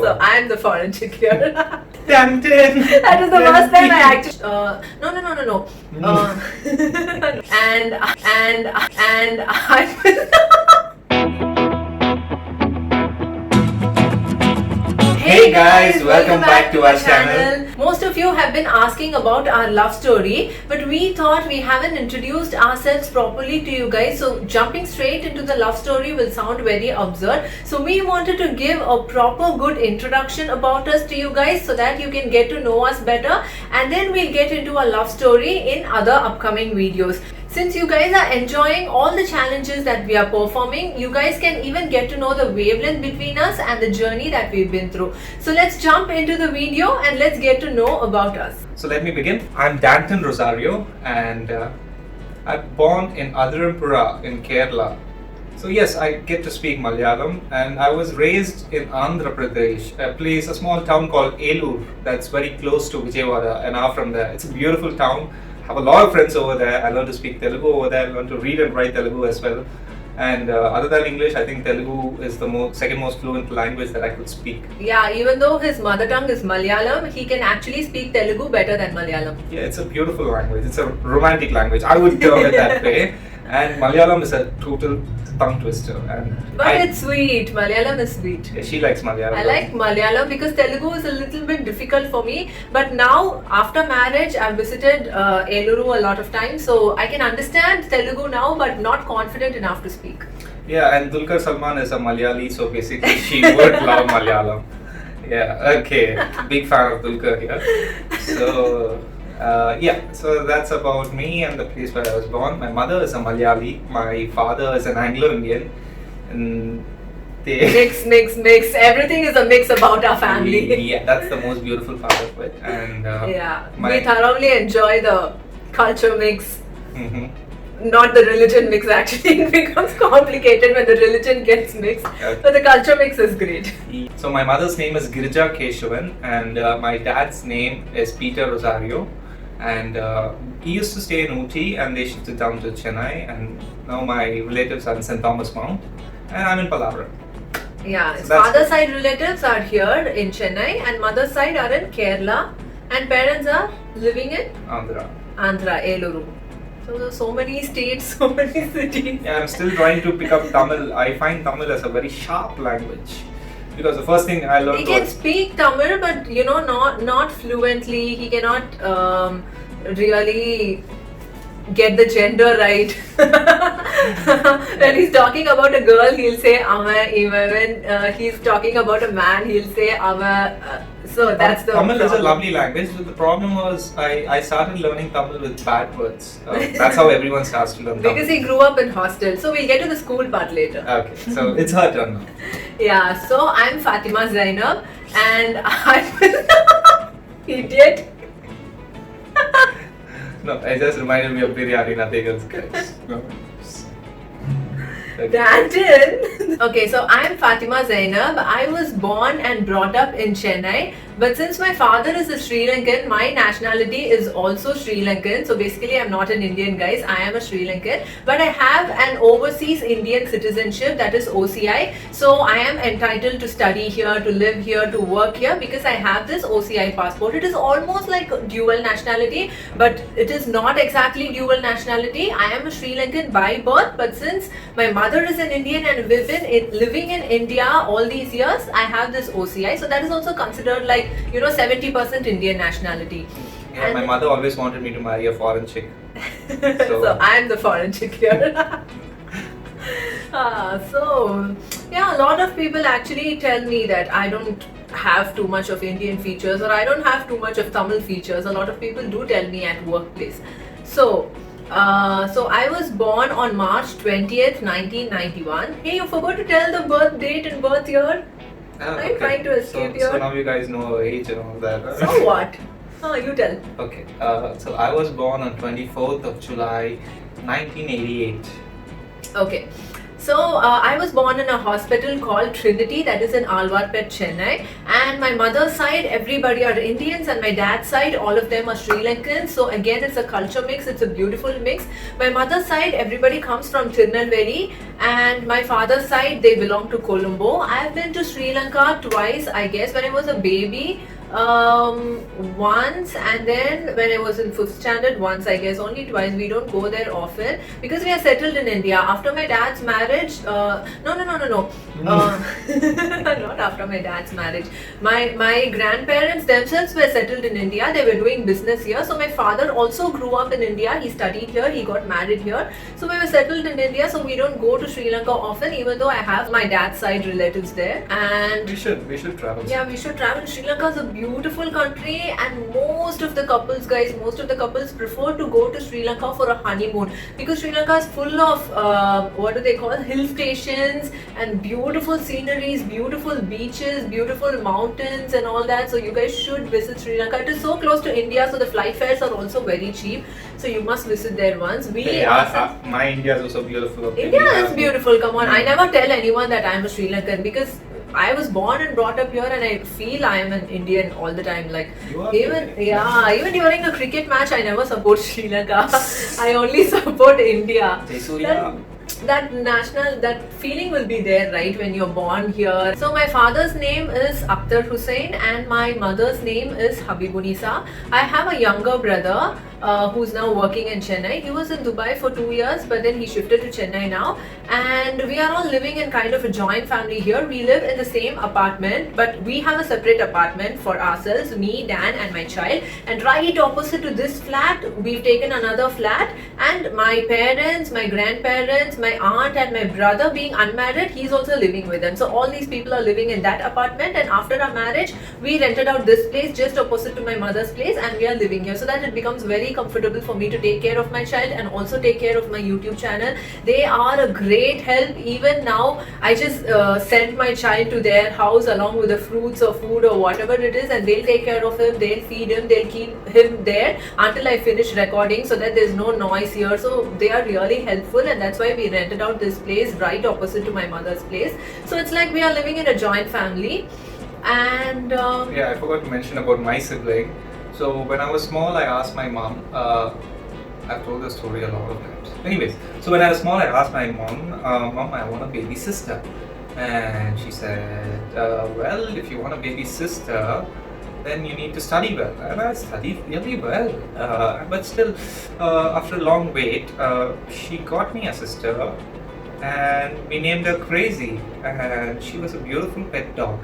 So I'm the foreign chick here. Dun, dun, That was the dun, first time I dun. actually. No. And I. Hey guys, welcome back to our channel. Most of you have been asking about our love story, but we thought we haven't introduced ourselves properly to you guys. So jumping straight into the love story will sound very absurd. So we wanted to give a proper good introduction about us to you guys so that you can get to know us better, and then we'll get into our love story in other upcoming videos. Since you guys are enjoying all the challenges that we are performing, you guys can even get to know the wavelength between us and the journey that we've been through. So let's jump into the video and let's get to know about us. So let me begin. I'm Danton Rosario and I'm born in Adirampura in Kerala. So yes, I get to speak Malayalam, and I was raised in Andhra Pradesh, a small town called Elur that's very close to Vijayawada, an hour from there. It's a beautiful town. I have a lot of friends over there. I learned to speak Telugu over there. I learned to read and write Telugu as well. And other than English, I think Telugu is the second most fluent language that I could speak. Yeah, even though his mother tongue is Malayalam, he can actually speak Telugu better than Malayalam. Yeah, it's a beautiful language. It's a romantic language. I would term it that way. And Malayalam is a total tongue twister. But it's sweet. Malayalam is sweet. Yeah, she likes Malayalam. I like Malayalam because Telugu is a little bit difficult for me. But now, after marriage, I've visited Eluru a lot of times. So I can understand Telugu now, but not confident enough to speak. Yeah, and Dulquer Salman is a Malayali, so basically she would love Malayalam. Yeah, okay. Big fan of Dulquer here. So... so that's about me and the place where I was born. My mother is a Malayali, my father is an Anglo-Indian, and Mix. Everything is a mix about our family. Yeah, that's the most beautiful part of it. And we thoroughly enjoy the culture mix. Mm-hmm. Not the religion mix, actually. It becomes complicated when the religion gets mixed. Okay. But the culture mix is great. So my mother's name is Girija Keshavan, and my dad's name is Peter Rosario. And he used to stay in Ooty, and they shifted down to Chennai, and now my relatives are in St. Thomas Mount, and I'm in Pallavaram. Yeah, So father's side relatives are here in Chennai, and mother's side are in Kerala, and parents are living in Andhra, Eluru. So there's so many states, so many cities. Yeah, I'm still trying to pick up Tamil. I find Tamil as a very sharp language. Because the first thing I learned He can speak Tamil, but not fluently. He cannot really get the gender right. When he's talking about a girl, he'll say "ama." When he's talking about a man, he'll say "ama." So that's the Tamil problem. is a lovely language. But the problem was I started learning Tamil with bad words. That's how everyone starts to learn Tamil. Because he grew up in hostel. So we'll get to the school part later. Okay, so it's her turn now. Yeah, so I'm Fatima Zainab, and I'm idiot. No, I just reminded me of biryani, nothing else, guys. No. Okay. Danton. Okay, so I'm Fatima Zainab. I was born and brought up in Chennai, but since my father is a Sri Lankan, my nationality is also Sri Lankan. So basically, I'm not an Indian, guys. I am a Sri Lankan, but I have an overseas Indian citizenship, that is OCI. So I am entitled to study here, to live here, to work here because I have this OCI passport. It is almost like dual nationality, but it is not exactly dual nationality. I am a Sri Lankan by birth, but since my mother is an Indian and we've been living in India all these years, I have this OCI. So that is also considered like 70% Indian nationality. Yeah, my mother always wanted me to marry a foreign chick. So I'm the foreign chick here. A lot of people actually tell me that I don't have too much of Indian features, or I don't have too much of Tamil features. A lot of people do tell me at workplace. So I was born on March 20th, 1991. Hey, you forgot to tell the birth date and birth year? Are you trying to escape here? So now you guys know our age and all that. So what? You tell. Okay, so I was born on 24th of July, 1988. Okay. So I was born in a hospital called Trinity, that is in Alwarpet, Chennai. And my mother's side, everybody are Indians, and my dad's side, all of them are Sri Lankans. So again, it's a culture mix. It's a beautiful mix. My mother's side, everybody comes from Tirunelveli, and my father's side, they belong to Colombo. I've been to Sri Lanka twice, I guess, when I was a baby. Once, and then when I was in 5th standard once, I guess, only twice. We don't go there often because we are settled in India. After my dad's marriage, no. Not after my dad's marriage. My grandparents themselves were settled in India. They were doing business here. So my father also grew up in India. He studied here. He got married here. So we were settled in India. So we don't go to Sri Lanka often, even though I have my dad's side relatives there. And we should travel. yeah, we should travel. Sri Lanka is a beautiful country, and most of the couples prefer to go to Sri Lanka for a honeymoon because Sri Lanka is full of hill stations and beautiful sceneries, beautiful beaches, beautiful mountains and all that. So you guys should visit Sri Lanka. It is so close to India, so the flight fares are also very cheap. So you must visit there once. My India is also beautiful. India is beautiful. Come on, I never tell anyone that I am a Sri Lankan because I was born and brought up here, and I feel I am an Indian all the time. Like even during a cricket match, I never support Sri Lanka. I only support India. That feeling will be there, right, when you're born here. So my father's name is Akhtar Hussain and my mother's name is Habibunisa. I have a younger brother who's now working in Chennai. He was in Dubai for 2 years, but then he shifted to Chennai now. And we are all living in kind of a joint family here. We live in the same apartment, but we have a separate apartment for ourselves, me, Dan and my child. And right opposite to this flat, we've taken another flat, and my parents, my grandparents, my aunt and my brother being unmarried, he's also living with them. So all these people are living in that apartment, and after our marriage, we rented out this place just opposite to my mother's place, and we are living here so that it becomes very comfortable for me to take care of my child and also take care of my YouTube channel. They are a great help. Even now, I just send my child to their house along with the fruits or food or whatever it is, and they'll take care of him, they'll feed him, they'll keep him there until I finish recording so that there's no noise here. So they are really helpful, and that's why we rented out this place right opposite to my mother's place. So it's like we are living in a joint family. And yeah, I forgot to mention about my sibling. So when I was small, I asked my mom. I've told this story a lot of times. Anyways, so when I was small, I asked my mom, "Mom, I want a baby sister," and she said, "Well, if you want a baby sister, then you need to study well." And I studied really well, but still, after a long wait, she got me a sister, and we named her Crazy, and she was a beautiful pet dog,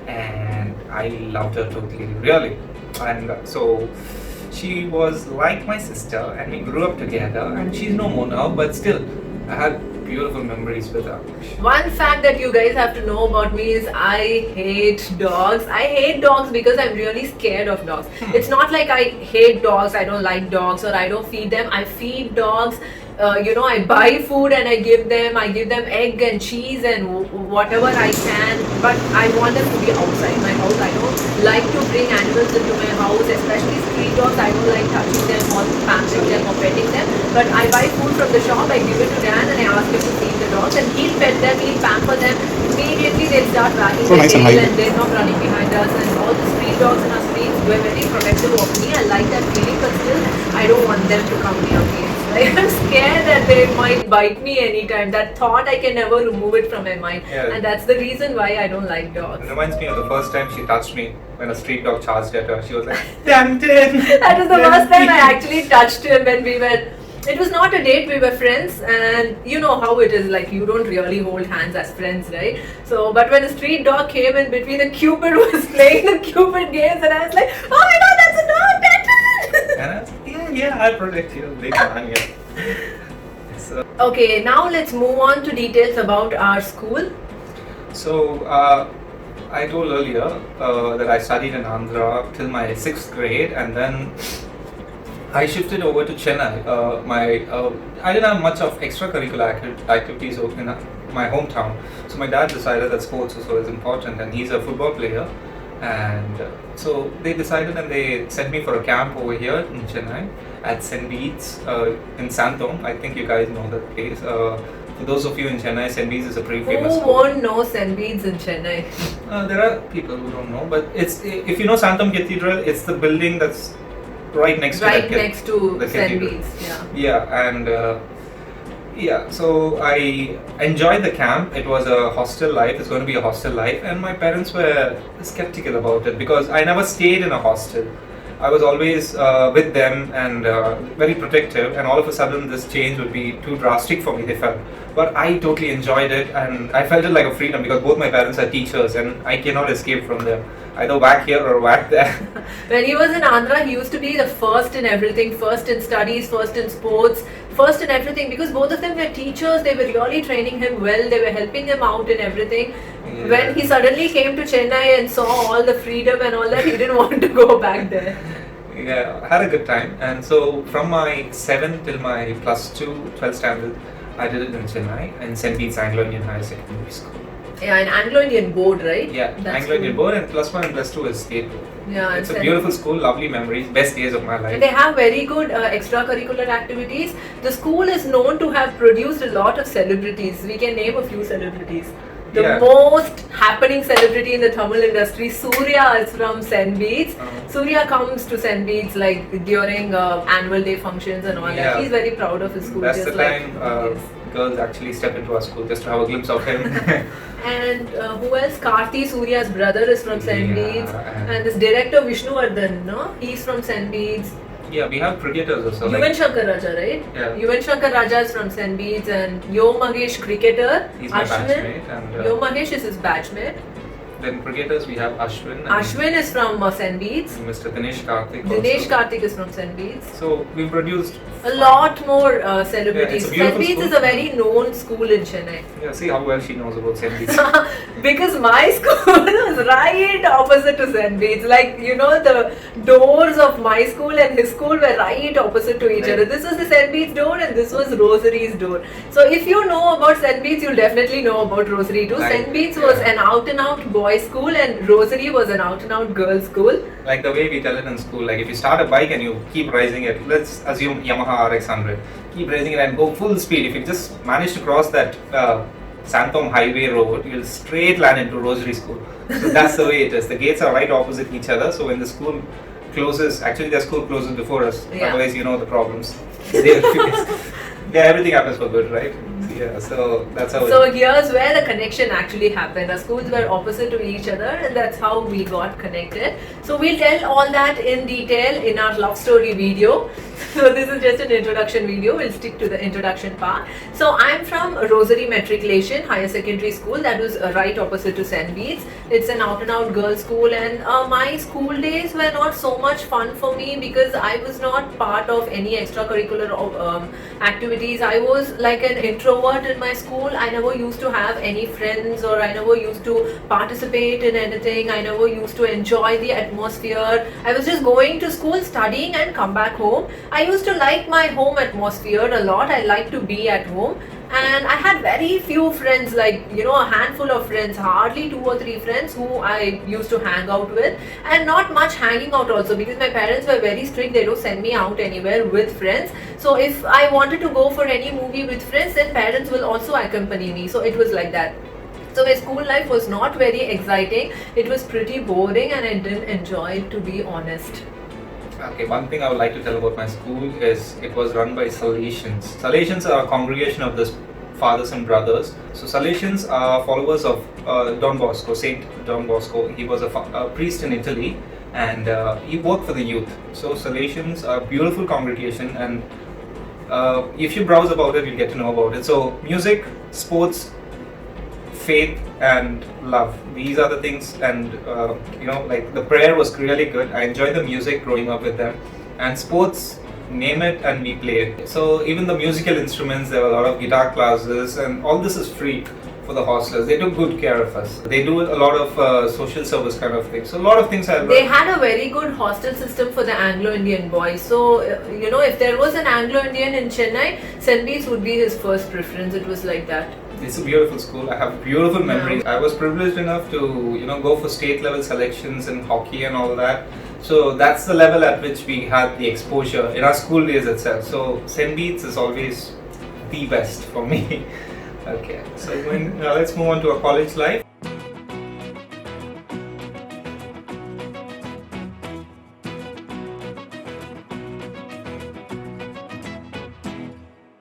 and I loved her totally, really. And so she was like my sister, and we grew up together, and she's no more now, but still I had beautiful memories with her. one fact that you guys have to know about me is I hate dogs. I hate dogs because I'm really scared of dogs. It's not like I hate dogs, I don't like dogs, or I don't feed them. I feed dogs. I buy food and I give them egg and cheese and whatever I can, but I want them to be outside my house. I don't like to bring animals into my house, especially street dogs. I don't like touching them or pampering them or petting them, but I buy food from the shop, I give it to Dan and I ask him to feed the dogs, and he'll pet them, he'll pamper them. Immediately they'll start wagging their tail and they're not running behind us, and all the street dogs in our streets were very protective of me. I like that feeling, but still I don't want them to come near me. I'm scared that they might bite me anytime. That thought, I can never remove it from my mind. Yeah. And that's the reason why I don't like dogs. It reminds me of the first time she touched me when a street dog charged at her. She was like, "Danton!" That was the first time I actually touched him when we were... It was not a date, we were friends, and you know how it is, like you don't really hold hands as friends, right? So, but when a street dog came in between, the Cupid was playing the Cupid games, and I was like, "Oh my god, that's a dog, Danton!" And I was like, yeah, I'll protect you. Big man, yeah. So, Okay, now let's move on to details about our school. So, I told earlier that I studied in Andhra till my 6th grade, and then I shifted over to Chennai. I didn't have much of extracurricular activities in my hometown, so my dad decided that sports was important, and he's a football player. And so they decided, and they sent me for a camp over here in Chennai at St. Bede's in Santhom. I think you guys know that place. For those of you in Chennai, St. Bede's is a pretty famous Who school. won't know St. Bede's in Chennai? There are people who don't know, but it's if you know Santam Cathedral, it's the building that's right next to Right that next to the St. cathedral. Bede's, yeah. Yeah, and yeah, so I enjoyed the camp. It was a hostel life. It's going to be a hostel life, and my parents were skeptical about it because I never stayed in a hostel. I was always with them and very protective, and all of a sudden this change would be too drastic for me, they felt. But I totally enjoyed it, and I felt it like a freedom because both my parents are teachers and I cannot escape from them, either whack here or whack there. When he was in Andhra, he used to be the first in everything, first in studies, first in sports, first in everything, because both of them were teachers. They were really training him well, they were helping him out in everything. Yeah. When he suddenly came to Chennai and saw all the freedom and all that, he didn't want to go back there. Yeah, I had a good time, and so from my 7th till my +2, 12th standard, I did it in Chennai in St. Bede's Anglo-Indian Higher Secondary School. Yeah, an Anglo-Indian board, right? Yeah, That's Anglo-Indian cool. board, and +1 and +2 is state board. Yeah, It's a and beautiful school, lovely memories, best days of my life. And they have very good extracurricular activities. The school is known to have produced a lot of celebrities. We can name a few celebrities. The Yeah. most happening celebrity in the Tamil industry, Surya, is from St. Bede's. Surya comes to St. Bede's like during annual day functions and all Yeah. that. He's very proud of his school. That's just the like time girls actually step into our school just to have a glimpse of him. And who else? Karthi, Surya's brother, is from St. Yeah, Bede's. and- And this director Vishnuvardhan, no? He's from St. Bede's. Yeah, we have cricketers also. Yuvan Shankar Raja, right? Yeah. Yuvan Shankar Raja is from St. Bede's, and Yo Mahesh, cricketer. He's my batchmate, and Yo Mahesh is his batchmate. then cricketers we have Ashwin. And Ashwin is from St. Bede's. Mr. Dinesh Karthik. Dinesh also. Karthik is from St. Bede's. So we produced. A lot more celebrities. Yeah, it's a St. beautiful Bede's is school. a very known school in Chennai. Yeah, see how well she knows about St. Bede's. Because my school was right opposite to St. Bede's. Like, you know, the doors of my school and his school were right opposite to each Right. other. This was the St. Bede's door and this was Rosary's door. So if you know about St. Bede's, you'll definitely know about Rosary too. Right. St. Bede's was Yeah. an out and out boys' school and Rosary was an out and out girls' school. Like the way we tell it in school, like if you start a bike and you keep raising it, let's assume Yamaha RX100, keep raising it and go full speed. If you just manage to cross that Santom Highway road, you'll straight land into Rosary School. So that's the way it is. The gates are right opposite each other. So when the school closes, actually their school closes before us. Yeah. Otherwise, you know the problems. They will fix. Yeah, everything happens for good, right? Yeah, so that's how So it here's where the connection actually happened. Our schools were opposite to each other and that's how we got connected. So we'll tell all that in detail in our love story video. So this is just an introduction video. We'll stick to the introduction part. So I'm from Rosary Matriculation Higher Secondary School. That was right opposite to St. Bede's. It's an out and out girls school and my school days were not so much fun for me because I was not part of any extracurricular activities. I was like an introvert in my school. I never used to have any friends or I never used to participate in anything. I never used to enjoy the atmosphere. I was just going to school, studying and come back home. I used to like my home atmosphere a lot. I like to be at home. And I had very few friends, like, you know, a handful of friends, hardly 2 or 3 friends who I used to hang out with, and not much hanging out also because my parents were very strict. They don't send me out anywhere with friends. So if I wanted to go for any movie with friends, then parents will also accompany me. So it was like that. So my school life was not very exciting. It was pretty boring and I didn't enjoy it, to be honest. Okay, one thing I would like to tell about my school is it was run by Salesians. Salesians are a congregation of the fathers and brothers. So Salesians are followers of Don Bosco, Saint Don Bosco. He was a priest in Italy and he worked for the youth. So Salesians are a beautiful congregation and if you browse about it, you'll get to know about it. So music, sports, faith and love, these are the things, and you know, like the prayer was really good. I enjoyed the music growing up with them, and sports, name it and we played. So even the musical instruments, there were a lot of guitar classes and all this is free for the hostlers. They took good care of us. They do a lot of social service kind of things. So a lot of things I They had a very good hostel system for the Anglo-Indian boys. So, you know, if there was an Anglo-Indian in Chennai, St. Bede's would be his first preference. It was like that. It's a beautiful school. I have beautiful memories. I was privileged enough to, you know, go for state level selections in hockey and all that. So that's the level at which we had the exposure in our school days itself. So St. Bede's is always the best for me. Okay, so let's move on to our college life.